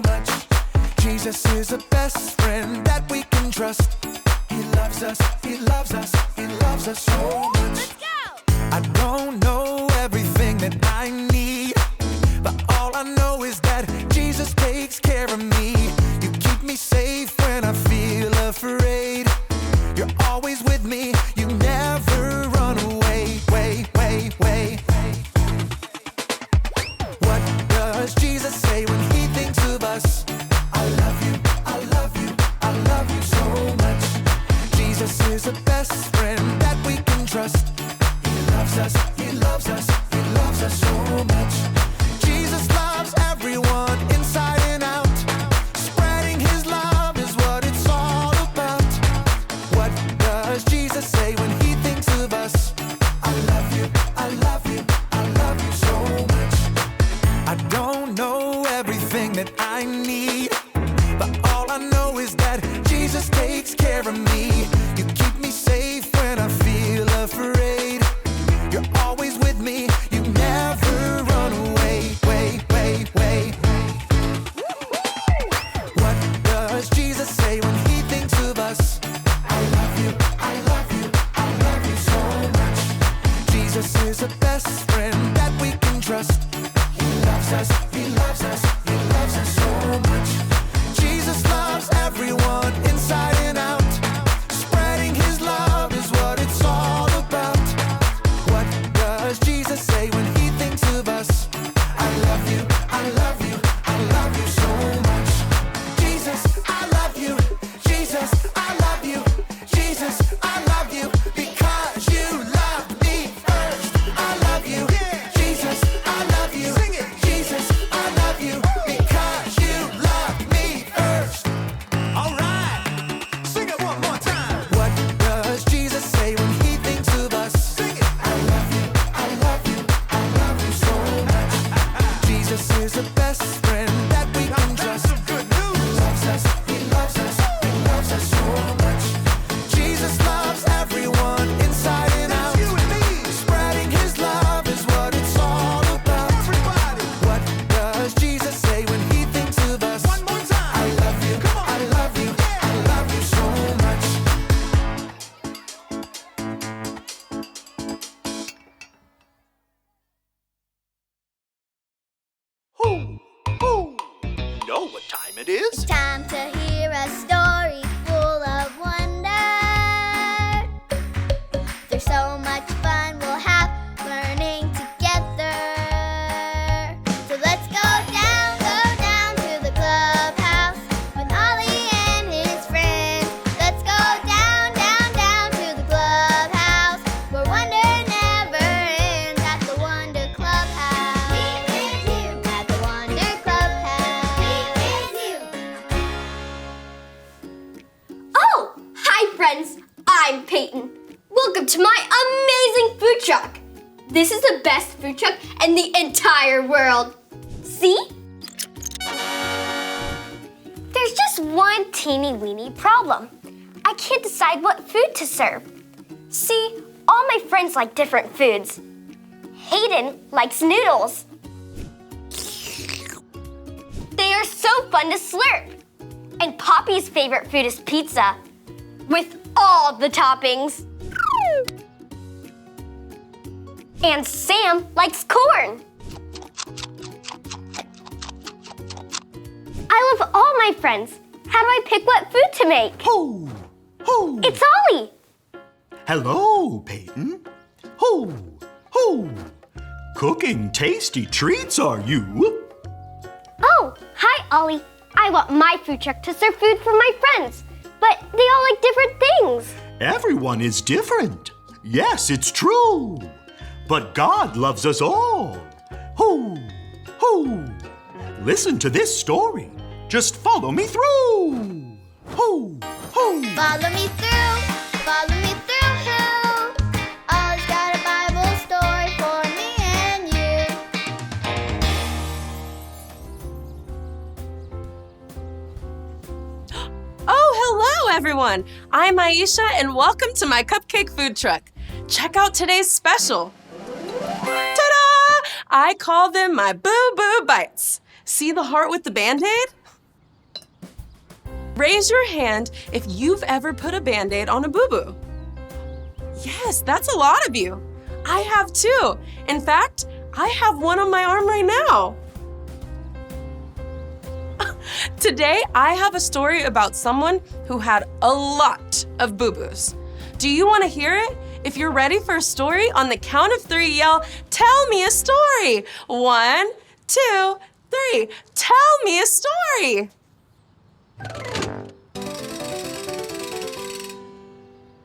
much. Jesus is the best friend that we can trust. He loves us, he loves us, he loves us so much. Let's go! I don't know everything that I need, but all I know is that Jesus takes care of me. You keep me safe when I feel afraid. You're always with me, you never run away, way. What does Jesus say when he thinks of us? I love you, I love you, I love you so much. Jesus is the best friend that we can trust. He loves us, he loves us, he loves us so much. Jesus loves everyone inside and out. Spreading his love is what it's all about. What does Jesus say when he thinks of us? I love you, I love you, I love you so much. I don't know everything that I need, but all I know is that Jesus takes care of me. You keep me safe when I feel afraid. You're always with me, you never run away, way. What does Jesus say when he thinks of us? I love you, I love you, I love you so much. Jesus is the best friend that we can trust. He loves us, he loves us, he loves us so much. Jesus loves everyone inside and out. Spreading his love is what it's all about. What does Jesus say when he thinks of us? I love you, I love you, I love you so much. Jesus, I love you. Jesus, I love you. Jesus, I love you because you loved me first. I love you. Jesus, I love you. Jesus, I love you because you loved me first. All right, sing it one more time. What does Jesus say when he thinks of us? Sing it. I love you, I love you, I love you so much. Jesus is the best friend that we Now can that's trust. some good He news. loves us, he loves us, he loves us so much. Jesus loves everyone inside and out. You and me, Spreading his love is what it's all about. everybody. What does Jesus say when he thinks of us? One more time. I love you, Come on. I love you, I love you so much. Who? Know what time it is? It's time to hear a story full of wonder. There's so much fun we'll have learning together. So let's go down to the clubhouse with Ollie and his friends. Let's go down to the clubhouse where wonder never ends at the Wonder Clubhouse. Meet with you at the Wonder Clubhouse. Meet with you. Oh, hi friends, I'm Peyton. Welcome to my amazing food truck. This is the best food truck in the entire world. See? There's just one teeny weeny problem. I can't decide what food to serve. See, all my friends like different foods. Hayden likes noodles. They are so fun to slurp. And Poppy's favorite food is pizza, with all the toppings. And Sam likes corn. I love all my friends. How do I pick what food to make? Ho! Ho! It's Ollie. Hello, Peyton. Ho! Ho! Cooking tasty treats, are you? Oh, hi, Ollie. I want my food truck to serve food for my friends, but they all like different things. Everyone is different. Yes, it's true. But God loves us all. Ho! Ho! Listen to this story. Just follow me through. Ho! Ho! Follow me through, follow me through. Ollie's got a Bible story for me and you. Oh, hello everyone. I'm Aisha and welcome to my cupcake food truck. Check out today's special. Ta-da! I call them my Boo Boo Bites. See the heart with the Band-Aid? Raise your hand if you've ever put a Band-Aid on a boo-boo. Yes, that's a lot of you. I have too. In fact, I have one on my arm right now. Today, I have a story about someone who had a lot of boo-boos. Do you want to hear it? If you're ready for a story, on the count of 3, yell, "Tell me a story." 1, 2, 3. Tell me a story.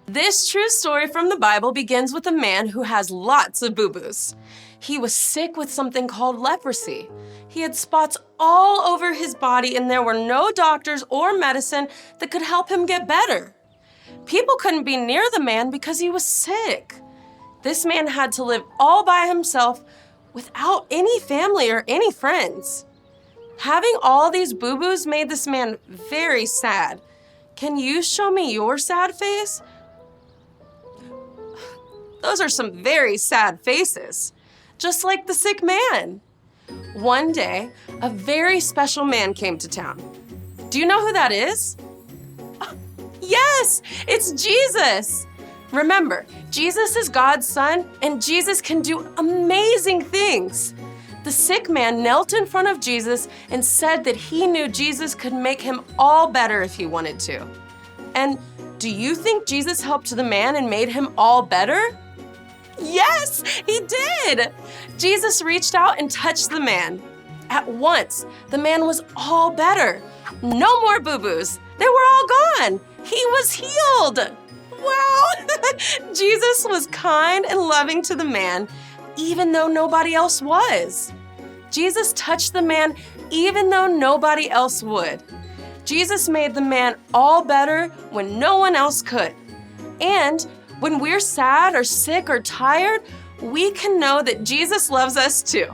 This true story from the Bible begins with a man who has lots of boo-boos. He was sick with something called leprosy. He had spots all over his body, and there were no doctors or medicine that could help him get better. People couldn't be near the man because he was sick. This man had to live all by himself without any family or any friends. Having all these boo-boos made this man very sad. Can you show me your sad face? Those are some very sad faces, just like the sick man. One day, a very special man came to town. Do you know who that is? Yes, it's Jesus. Remember, Jesus is God's son, and Jesus can do amazing things. The sick man knelt in front of Jesus and said that he knew Jesus could make him all better if he wanted to. And do you think Jesus helped the man and made him all better? Yes, he did. Jesus reached out and touched the man. At once, the man was all better. No more boo-boos. They were all gone. He was healed. Wow. Jesus was kind and loving to the man, even though nobody else was. Jesus touched the man even though nobody else would. Jesus made the man all better when no one else could. And when we're sad or sick or tired, we can know that Jesus loves us too.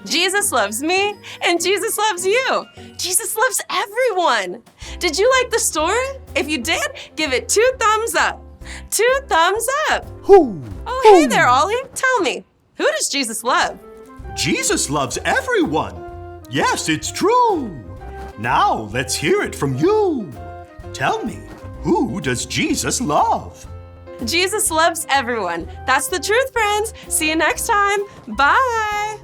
Jesus loves me, and Jesus loves you. Jesus loves everyone. Did you like the story? If you did, give it 2 thumbs up. 2 thumbs up. Who? Oh, hey there, Ollie. Tell me, who does Jesus love? Jesus loves everyone. Yes, it's true. Now let's hear it from you. Tell me, who does Jesus love? Jesus loves everyone. That's the truth, friends. See you next time. Bye.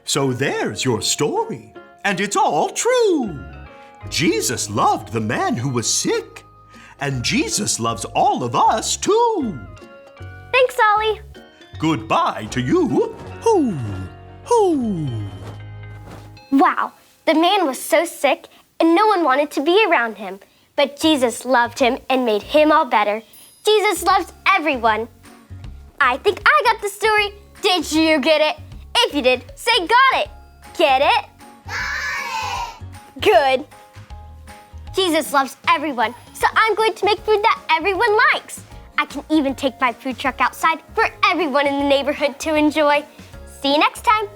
So there's your story, and it's all true. Jesus loved the man who was sick, and Jesus loves all of us too. Thanks, Ollie. Goodbye to you. Hoo, hoo. Wow, the man was so sick and no one wanted to be around him. But Jesus loved him and made him all better. Jesus loves everyone. I think I got the story. Did you get it? If you did, say got it. Get it? Got it! Good. Jesus loves everyone, so I'm going to make food that everyone likes. I can even take my food truck outside for everyone in the neighborhood to enjoy. See you next time.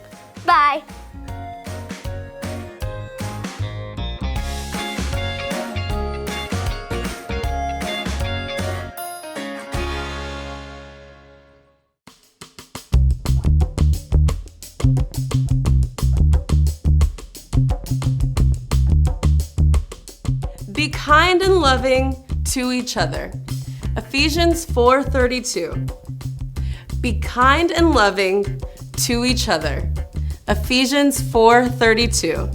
Bye. Be kind and loving to each other. Ephesians 4:32. Be kind and loving to each other. Ephesians 4:32.